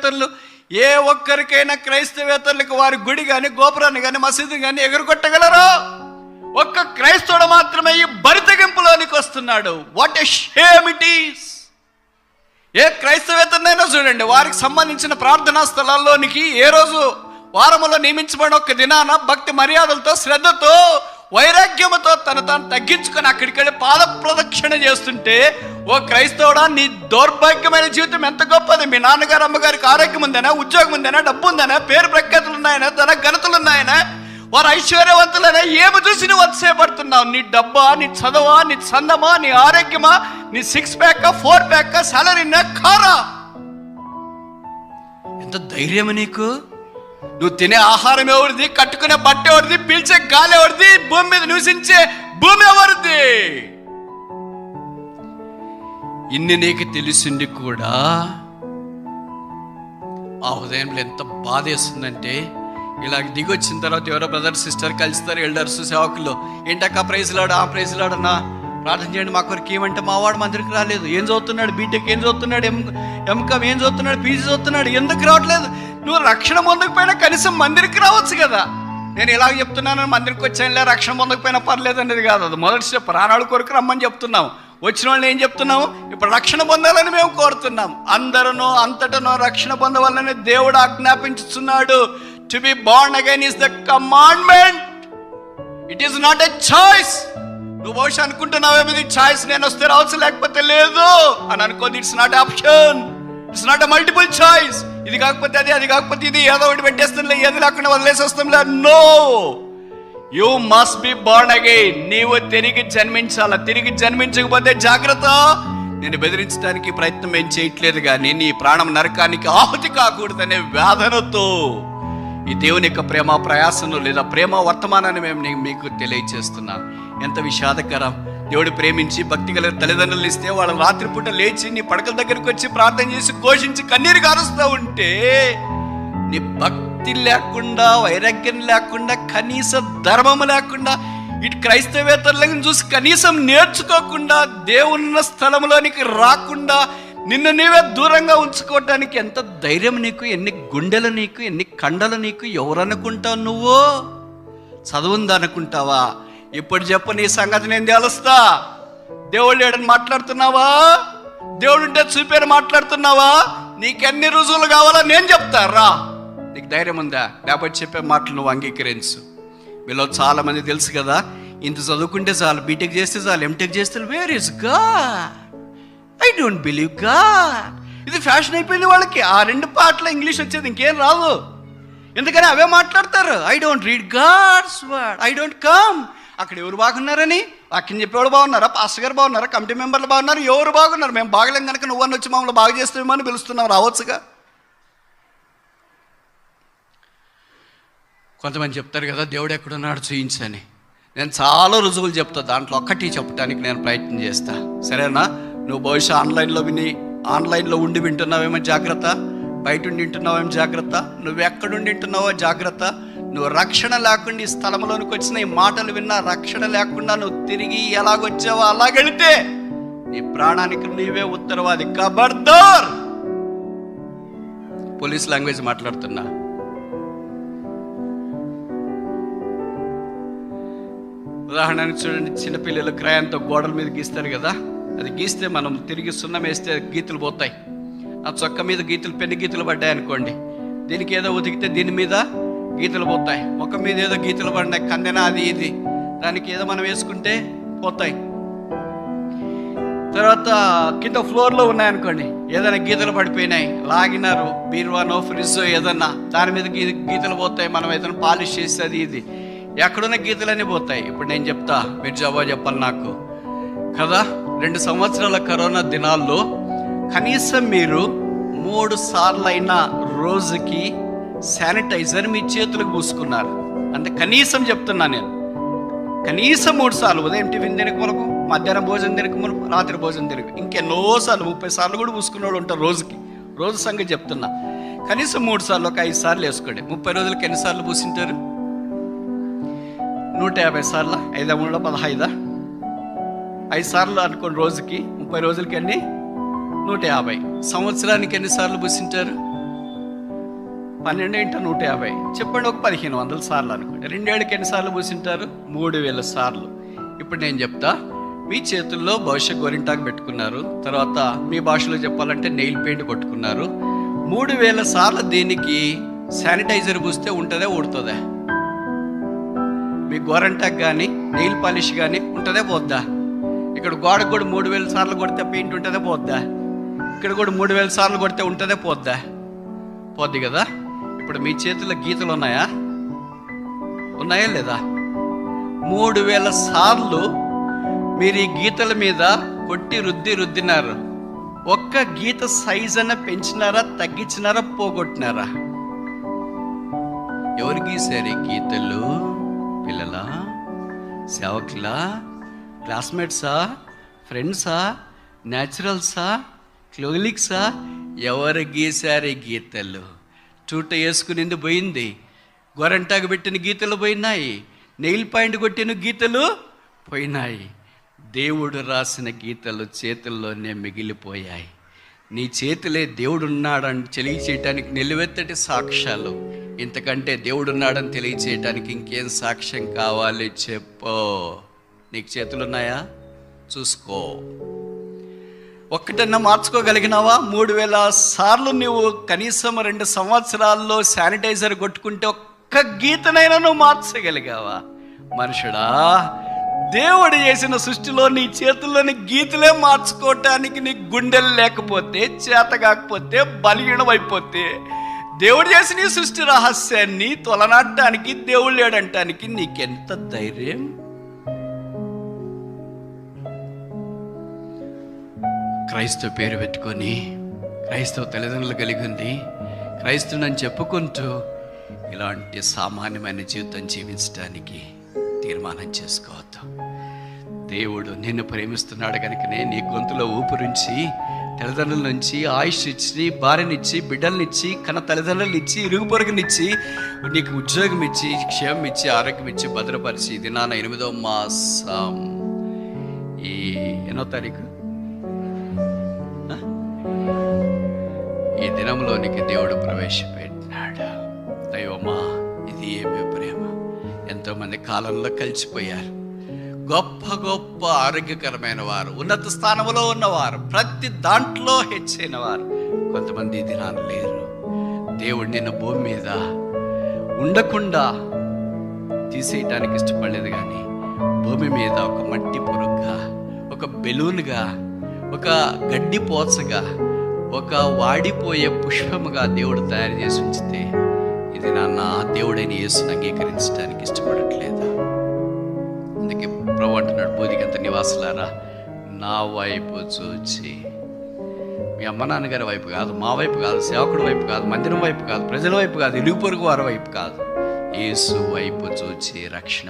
క్రైస్తవేతరులు ఏ ఒక్కరికైనా క్రైస్తవేతరులకు వారి గుడి కానీ గోపురాన్ని కానీ మసీదు కానీ ఎగురుకొట్టగలరా? ఒక్క క్రైస్తవుడు మాత్రమే ఈ బరితెగింపులోనికి వస్తున్నాడు. What a shame it is. ఏ క్రైస్తవేతరునైనా చూడండి, వారికి సంబంధించిన ప్రార్థనా స్థలాల్లోనికి ఏ రోజు వారములో నియమించబడిన ఒక్క దినాన భక్తి మర్యాదలతో, శ్రద్ధతో, వైరాగ్యముతో తాను తగ్గించుకొని అక్కడికి వెళ్ళి పాద ప్రదక్షిణ చేస్తుంటే, ఓ క్రైస్తవుడా, నీ దౌర్భాగ్యమైన జీవితం ఎంత గొప్పది. మీ నాన్నగారు అమ్మగారికి ఆరోగ్యం ఉందనా, ఉద్యోగం ఉందనా, డబ్బు ఉందనా, పేరు ప్రఖ్యాతులు ఉన్నాయనా, ధన ఘనతలు ఉన్నాయనా, వారు ఐశ్వర్యవంతులనే ఏమి చూసి నువ్వు అతిశయపడుతున్నావు? నీ డబ్బా, నీ చదవా, నీ చందమా, నీ ఆరోగ్యమా, నీ 6 ప్యాక్ 4 ప్యాక్ సాలరీనా, కారా? ఎంత ధైర్యం నీకు? నువ్వు తినే ఆహారం ఎవరిది, కట్టుకునే బట్ట ఎవరిది, పీల్చే గాలి ఎవరిది, భూమి మీద నివసించే భూమి ఎవరిది? ఇన్ని నీకు తెలిసింది కూడా ఆ ఉదయంలో ఎంత బాధేస్తుందంటే, ఇలా దిగొచ్చిన తర్వాత ఎవరో బ్రదర్ సిస్టర్ కలుస్తారు, ఎల్డర్స్ సేవకులు, ఏంటక్క ప్రైజ్లాడు, ఆ ప్రైజ్లాడన్నా ప్రార్థన చేయండి మా కొరకు ఏమంటే, మా వాడు మందిరికి రాలేదు. ఏం చదువుతున్నాడు? బీటెక్ ఏం చదువుతున్నాడు? ఎంకామ్ ఏం చదువుతున్నాడు? పీజీ చదువుతున్నాడు. ఎందుకు రావట్లేదు? నువ్వు రక్షణ పొందకపోయినా కనీసం మందిరికి రావచ్చు కదా. నేను ఇలాగ చెప్తున్నాను, మందిరికి వచ్చానులే, రక్షణ పొందకపోయినా పర్లేదు అనేది కాదు. అది మొదటి స్టెప్. ప్రాణాల కొరకు రమ్మని చెప్తున్నాం. వచ్చిన వాళ్ళని ఏం చెప్తున్నాము? ఇప్పుడు రక్షణ పొందాలని మేము కోరుతున్నాం. అందరూ అంతటనో రక్షణ పొందవాలని దేవుడు ఆజ్ఞాపించుతున్నాడు. To be born again is the commandment. It is not a choice. నువ్వు బహుశా అనుకుంటున్నావేమో ఇది చాయిస్, నేను వస్తే రావచ్చు లేకపోతే లేదు అని అనుకోదు. It's not option, it's not a multiple choice. ఇది కాకపోతే అది, అది కాకపోతే ఇది, ఏదో ఒకటి పెట్టేస్తుందిలే, ఏది లేకుండా వదిలేసి వస్తాంలే. No, you must be born again. నీవు తిరిగి జన్మించాల. తిరిగి జన్మించకపోతే జాగ్రత్త. నేను బెదిరించడానికి ప్రయత్నం ఏం చేయట్లేదు, కానీ నీ ప్రాణం నరకానికి ఆహుతి కాకూడదనే వేదనతో ఈ దేవుని యొక్క ప్రేమ ప్రయాసను లేదా ప్రేమ వర్తమానాన్ని మేము మీకు తెలియచేస్తున్నాం. ఎంత విషాదకరం. దేవుడు ప్రేమించి భక్తి గల తల్లిదండ్రులు ఇస్తే వాళ్ళు రాత్రిపూట లేచి నీ పడకల దగ్గరికి వచ్చి ప్రార్థన చేసి ఘోషించి కన్నీరు కారుస్తూ ఉంటే, నీ భక్తి లేకుండా, వైరాగ్యం లేకుండా, కనీస ధర్మము లేకుండా, ఇటు క్రైస్తవేతరులను చూసి కనీసం నేర్చుకోకుండా, దేవున్న స్థలంలోనికి రాకుండా, నిన్ను నీవే దూరంగా ఉంచుకోవటానికి ఎంత ధైర్యం నీకు? ఎన్ని గుండెలు నీకు? ఎన్ని కండలు నీకు? ఎవరనుకుంటావు నువ్వు? చదువుందనుకుంటావా? ఇప్పుడు చెప్పు, నీ సంగతి నేను తెలుస్తా. దేవుడు లేడని మాట్లాడుతున్నావా? దేవుడు ఉంటే చూపేరు మాట్లాడుతున్నావా? నీకెన్ని రుజువులు కావాలా నేను చెప్తారా? నీకు ధైర్యం ఉందా? లేకపోతే చెప్పే మాటలు నువ్వు అంగీకరించు. వీళ్ళు చాలా మంది తెలుసు కదా, ఇంత చదువుకుంటే చాలు, బీటెక్ చేస్తే చాలు, ఎంటెక్ చేస్తే, where is God? I don't believe God. ఇది ఫ్యాషన్ అయిపోయింది వాళ్ళకి. ఆ 2 పాటలు ఇంగ్లీష్ వచ్చేది, ఇంకేం రాదు. ఎందుకని అవే మాట్లాడతారు. I don't read God's word, I don't come. అక్కడ ఎవరు బాగున్నారని? వాక్యం చెప్పేవాడు బాగున్నారా? పాస్టర్ గారు బాగున్నారా? కమిటీ మెంబర్లు బాగున్నారు? ఎవరు బాగున్నారు? మేము బాగలేం కనుక నువ్వని వచ్చి మమ్మల్ని బాగు చేస్తామేమో అని పిలుస్తున్నావు, రావచ్చుగా. కొంతమంది చెప్తారు కదా, దేవుడు ఎక్కడున్నాడు చూయించని. నేను చాలా రుజువులు చెప్తా, దాంట్లో ఒక్కటి చెప్పడానికి నేను ప్రయత్నం చేస్తా. సరేనా? నువ్వు బహుశా ఆన్లైన్లో ఉండి వింటున్నావేమో జాగ్రత్త. బయట ఉండి వింటున్నావేమో జాగ్రత్త. నువ్వు ఎక్కడుండి వింటున్నావో జాగ్రత్త. నువ్వు రక్షణ లేకుండా ఈ స్థలంలోనికి వచ్చిన ఈ మాటలు విన్నా, రక్షణ లేకుండా నువ్వు తిరిగి ఎలాగొచ్చావో అలాగెళితే నీ ప్రాణానికి నీవే ఉత్తరవాది. ఖబర్దార్. పోలీస్ లాంగ్వేజ్ మాట్లాడుతున్నా. ఉదాహరణకి చూడండి, చిన్నపిల్లలు క్రయాంతో గోడల మీద గీస్తారు కదా, అది గీస్తే మనం తిరిగి సున్నం వేస్తే గీతలు పోతాయి. ఆ చొక్క మీద గీతలు, పెన్ను గీతలు పడ్డాయి అనుకోండి, దీనికి ఏదో ఉతికితే దీని మీద గీతలు పోతాయి. ముఖం మీద ఏదో గీతలు పడినాయి, కందెన అది ఇది, దానికి ఏదో మనం వేసుకుంటే పోతాయి. తర్వాత కింద ఫ్లోర్లో ఉన్నాయనుకోండి, ఏదైనా గీతలు పడిపోయినాయి, లాగినారు, బీరువానో ఫ్రిడ్జో ఏదన్నా, దాని మీద గీతలు పోతాయి. మనం ఏదైనా పాలిష్ చేస్తే అది ఇది, ఎక్కడున్న గీతలన్నీ పోతాయి. ఇప్పుడు నేను చెప్తా, మీరు జవాబు చెప్పాలి నాకు కదా. 2 సంవత్సరాల కరోనా దినాల్లో కనీసం మీరు 3 సార్లు అయినా రోజుకి శానిటైజర్ మీ చేతులకు పూసుకున్నారు అంటే, కనీసం చెప్తున్నా నేను, కనీసం 3 సార్లు. ఉదయం టిఫిన్ తినక మునుపు, మధ్యాహ్నం భోజనం తినక మునుపు, రాత్రి భోజనం తినక, ఇంకెన్నోసార్లు 30 సార్లు కూడా పూసుకునే వాళ్ళు ఉంటారు రోజుకి. రోజు సంగతి చెప్తున్నా. కనీసం 3 సార్లు, ఒక 5 సార్లు వేసుకోండి. 30 రోజులకి ఎన్నిసార్లు పూసింటారు? 150 సార్లు. 5 3 15, 5 సార్లు అనుకోండి రోజుకి. 30 రోజులకి అన్ని 150. సంవత్సరానికి ఎన్నిసార్లు పూసింటారు? 12 ఇంట 150 చెప్పండి, ఒక 1500 సార్లు అనుకోండి. 2 ఏళ్ళకి ఎన్నిసార్లు పూసింటారు? 3000 సార్లు. ఇప్పుడు నేను చెప్తా, మీ చేతుల్లో భవిష్య గోరింటాకు పెట్టుకున్నారు, తర్వాత మీ భాషలో చెప్పాలంటే నెయిల్ పెయింట్ కొట్టుకున్నారు. 3000 సార్లు దీనికి శానిటైజర్ పూస్తే ఉంటుందే ఊడుతుందా? మీ గోరంటాకు కానీ నెయిల్ పాలిష్ కానీ ఉంటుందే పోద్దా? ఇక్కడ గోడకు కూడా 3000 సార్లు కొడితే పెయింట్ ఉంటుందే పోద్దా? ఇక్కడ కూడా 3000 సార్లు కొడితే ఉంటుందే పోద్దా? పోద్ది కదా. ఇప్పుడు మీ చేతుల్లో గీతలు ఉన్నాయా? ఉన్నాయా లేదా? 3000 సార్లు మీరు ఈ గీతల మీద కొట్టి రుద్దినారు. ఒక్క గీత సైజ్ అన్న పెంచినారా, తగ్గించినారా, పోగొట్టినారా? ఎవరు గీసారు ఈ గీతలు? పిల్లలా, సేవకులా, క్లాస్మేట్సా, ఫ్రెండ్సా, న్యాచురల్సా, క్లోలిక్సా? ఎవరు గీసారు ఈ గీతలు? చూట వేసుకునింది పోయింది, గొరంటాకు పెట్టిన గీతలు పోయినాయి, నెయిల్ పాయింట్ కొట్టిన గీతలు పోయినాయి. దేవుడు రాసిన గీతలు చేతుల్లోనే మిగిలిపోయాయి. నీ చేతులే దేవుడున్నాడని తెలియచేయటానికి నిలువెత్తటి సాక్ష్యాలు. ఇంతకంటే దేవుడున్నాడని తెలియచేయటానికి ఇంకేం సాక్ష్యం కావాలి చెప్పు? నీకు చేతులున్నాయా? చూసుకో. ఒక్కటన్నా మార్చుకోగలిగినావా? 3000 సార్లు నువ్వు కనీసం 2 సంవత్సరాల్లో శానిటైజర్ కొట్టుకుంటే ఒక్క గీతనైనా నువ్వు మార్చగలిగావా? మనుషుడా, దేవుడు చేసిన సృష్టిలో నీ చేతుల్లోని గీతలే మార్చుకోవటానికి నీ గుండెలు లేకపోతే, చేత కాకపోతే, బలహీనమైపోతే, దేవుడు చేసిన ఈ సృష్టి రహస్యాన్ని తొలనాడటానికి దేవుడు లేడంటానికి నీకెంత ధైర్యం? క్రైస్తవ పేరు పెట్టుకొని, క్రైస్తవ తల్లిదండ్రులు కలిగి ఉంది, క్రైస్తవునని చెప్పుకుంటూ ఇలాంటి సామాన్యమైన జీవితం జీవించడానికి తీర్మానం చేసుకోవద్దు. దేవుడు నిన్ను ప్రేమిస్తున్నాడు కనుకనే నీ గొంతులో ఊపిరించి, తల్లిదండ్రుల నుంచి ఆయుష్ ఇచ్చి, భార్యనిచ్చి, బిడ్డలనిచ్చి, కన్న తల్లిదండ్రులనిచ్చి, ఇరుగు పొరుగునిచ్చి, నీకు ఉద్యోగం ఇచ్చి, క్షేమం ఇచ్చి, ఆరోగ్యం ఇచ్చి, భద్రపరిచి, ఇది నా 8వ మాసం ఈ 8వ తారీఖు ఈ దినంలోనికి దేవుడు ప్రవేశపెట్టినాడు. దైవమా, ఇది ఏమి ప్రేమ! ఎంతోమంది కాలంలో కలిసిపోయారు. గొప్ప గొప్ప ఆరోగ్యకరమైన వారు, ఉన్నత స్థానంలో ఉన్నవారు, ప్రతి దాంట్లో హెచ్చైన వారు కొంతమంది ఈ దినాలు లేరు. దేవుడు నిన్ను భూమి మీద ఉండకుండా తీసేయటానికి ఇష్టపడలేదు, కానీ భూమి మీద ఒక మట్టి పురుగుగా, ఒక బెలూన్గా, ఒక గడ్డి పోచగా, ఒక వాడిపోయే పుష్పముగా దేవుడు తయారు చేసి ఉంచితే, ఇది నా దేవుడైన యేసుని అంగీకరించడానికి ఇష్టపడట్లేదు. అందుకే ప్రభు అంటున్నాడు, బోధికంత నివాసులారా నా వైపు చూచి, మీ అమ్మ నాన్నగారి వైపు కాదు, మా వైపు కాదు, సేవకుడి వైపు కాదు, మందిరం వైపు కాదు, ప్రజల వైపు కాదు, ఇరుగు పొరుగు వారి వైపు కాదు, యేసు వైపు చూచి రక్షణ